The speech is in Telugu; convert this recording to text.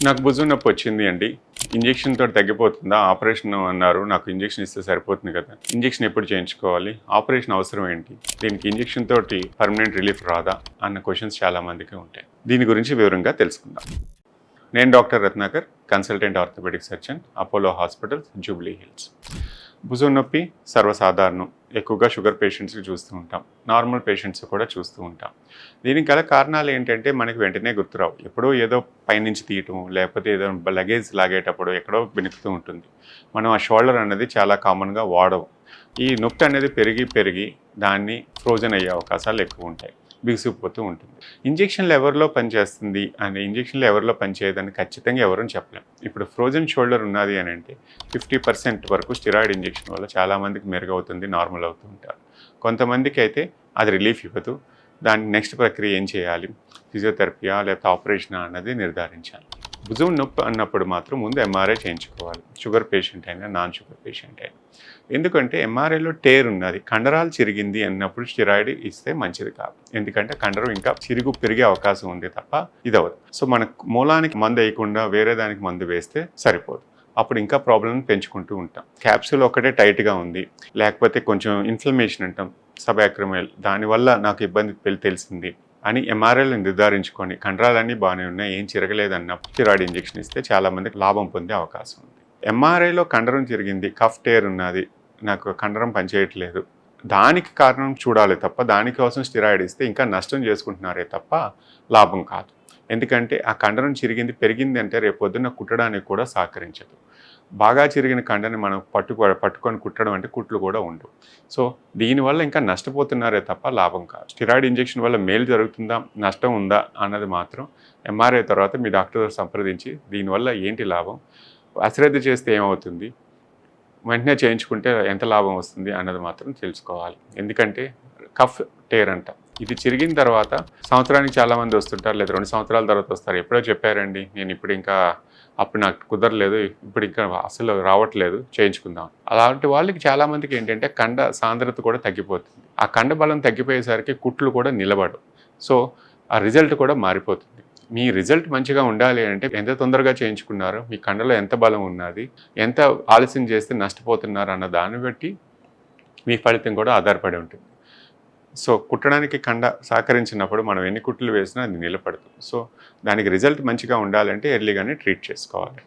నాకు భుజం నొప్పి వచ్చింది అండి. ఇంజెక్షన్ తోటి తగ్గిపోతుందా? ఆపరేషన్ అన్నారు. నాకు ఇంజెక్షన్ ఇస్తే సరిపోతుంది కదా! ఇంజెక్షన్ ఎప్పుడు చేయించుకోవాలి? ఆపరేషన్ అవసరం ఏంటి? దీనికి ఇంజెక్షన్ తోటి పర్మనెంట్ రిలీఫ్ రాదా? అన్న క్వెషన్స్ చాలా మందికి ఉంటాయి. దీని గురించి వివరంగా తెలుసుకుందాం. నేను doctor Ratnakar, consultant orthopaedic surgeon, Apollo hospitals, Jubilee Hills. భుజం నొప్పి సర్వసాధారణం. ఎక్కువగా షుగర్ పేషెంట్స్కి చూస్తూ ఉంటాం. నార్మల్ పేషెంట్స్ కూడా చూస్తూ ఉంటాం. దీనికి గల కారణాలు ఏంటంటే మనకి వెంటనే గుర్తురావు. ఎప్పుడో ఏదో పైనుంచి తీయటం, లేకపోతే ఏదో లగేజ్ లాగేటప్పుడు ఎక్కడో బెణుకుతూ ఉంటుంది. మనం ఆ షోల్డర్ అనేది చాలా కామన్గా వాడవు. ఈ నొప్పి అనేది పెరిగి దాన్ని ఫ్రోజన్ అయ్యే అవకాశాలు ఎక్కువ ఉంటాయి. బిగుసుకుపోతూ ఉంటుంది. ఇంజెక్షన్లు ఎవరిలో పనిచేస్తుంది అని ఇంజెక్షన్లు ఎవరిలో పనిచేయదని ఖచ్చితంగా ఎవరని చెప్పలేం. ఇప్పుడు ఫ్రోజన్ షోల్డర్ ఉన్నది అని అంటే 50% వరకు స్టిరాయిడ్ ఇంజెక్షన్ వల్ల చాలామందికి మెరుగవుతుంది, నార్మల్ అవుతూ ఉంటారు. కొంతమందికి అయితే అది రిలీఫ్ ఇవ్వదు. దాని నెక్స్ట్ ప్రక్రియ ఏం చేయాలి? ఫిజియోథెరపీయా లేకపోతే ఆపరేషనా అన్నది నిర్ధారించాలి. భుజం నొప్పి అన్నప్పుడు మాత్రం ముందు ఎంఆర్ఐ చేయించుకోవాలి. షుగర్ పేషెంట్ అయినా, నాన్ షుగర్ పేషెంట్ అయినా. ఎందుకంటే ఎంఆర్ఐలో టేర్ ఉన్నది, కండరాలు చిరిగింది అన్నప్పుడు స్టిరాయిడ్ ఇస్తే మంచిది కాదు. ఎందుకంటే కండరం ఇంకా చిరుగు పెరిగే అవకాశం ఉంది తప్ప ఇదవదు. సో మనకు మూలానికి మందు వేయకుండా వేరే దానికి మందు వేస్తే సరిపోదు. అప్పుడు ఇంకా ప్రాబ్లమ్ పెంచుకుంటూ ఉంటాం. క్యాప్సూల్ ఒకటే టైట్గా ఉంది, లేకపోతే కొంచెం ఇన్ఫ్లమేషన్ అంటాం సబ్యాక్రమల్, దానివల్ల నాకు ఇబ్బంది తెలిసింది అని ఎంఆర్ఐలు నిర్ధారించుకొని కండరాలన్నీ బాగానే ఉన్నాయి, ఏం చిరగలేదన్నప్పుడు స్టిరాయిడ్ ఇంజెక్షన్ ఇస్తే చాలామందికి లాభం పొందే అవకాశం ఉంది. ఎంఆర్ఐలో కండరం చిరిగింది, కఫ్ టేర్ ఉన్నది, నాకు కండరం పనిచేయట్లేదు, దానికి కారణం చూడాలి తప్ప దానికోసం స్టిరాయిడ్ ఇస్తే ఇంకా నష్టం చేసుకుంటున్నారే తప్ప లాభం కాదు. ఎందుకంటే ఆ కండరం చిరిగింది పెరిగింది అంటే రేపు పొద్దున్న కుట్టడానికి కూడా సహకరించదు. బాగా చిరిగిన కండని మనం పట్టుకొని కుట్టడం అంటే కుట్లు కూడా ఉండవు. సో దీనివల్ల ఇంకా నష్టపోతున్నారే తప్ప లాభం కాదు. స్టిరాయిడ్ ఇంజెక్షన్ వల్ల మేలు జరుగుతుందా, నష్టం ఉందా అన్నది మాత్రం ఎంఆర్ఐ తర్వాత మీ డాక్టర్ సంప్రదించి దీనివల్ల ఏంటి లాభం, అశ్రద్ధ చేస్తే ఏమవుతుంది, వెంటనే చేయించుకుంటే ఎంత లాభం వస్తుంది అన్నది మాత్రం తెలుసుకోవాలి. ఎందుకంటే కఫ్ టేర్ అంట, ఇది చిరిగిన తర్వాత సంవత్సరానికి చాలామంది వస్తుంటారు, లేదా 2 సంవత్సరాల తర్వాత వస్తారు. ఎప్పుడో చెప్పారండి, నేను ఇప్పుడు ఇంకా అప్పుడు నాకు కుదరలేదు, ఇప్పుడు ఇంకా అసలు రావట్లేదు, చేయించుకుందాం. అలాంటి వాళ్ళకి చాలామందికి ఏంటంటే కండ సాంద్రత కూడా తగ్గిపోతుంది. ఆ కండ బలం తగ్గిపోయేసరికి కుట్లు కూడా నిలబడవు. సో ఆ రిజల్ట్ కూడా మారిపోతుంది. మీ రిజల్ట్ మంచిగా ఉండాలి అంటే ఎంత తొందరగా చేయించుకున్నారు, మీ కండలో ఎంత బలం ఉన్నది, ఎంత ఆలస్యం చేస్తే నష్టపోతున్నారు అన్న దాన్ని బట్టి మీ ఫలితం కూడా ఆధారపడి ఉంటుంది. సో కుట్టడానికి కండ సహకరించినప్పుడు మనం ఎన్ని కుట్లు వేసినా అది నిలబడదు. సో దానికి రిజల్ట్ మంచిగా ఉండాలంటే ఎర్లీగానే ట్రీట్ చేసుకోవాలి.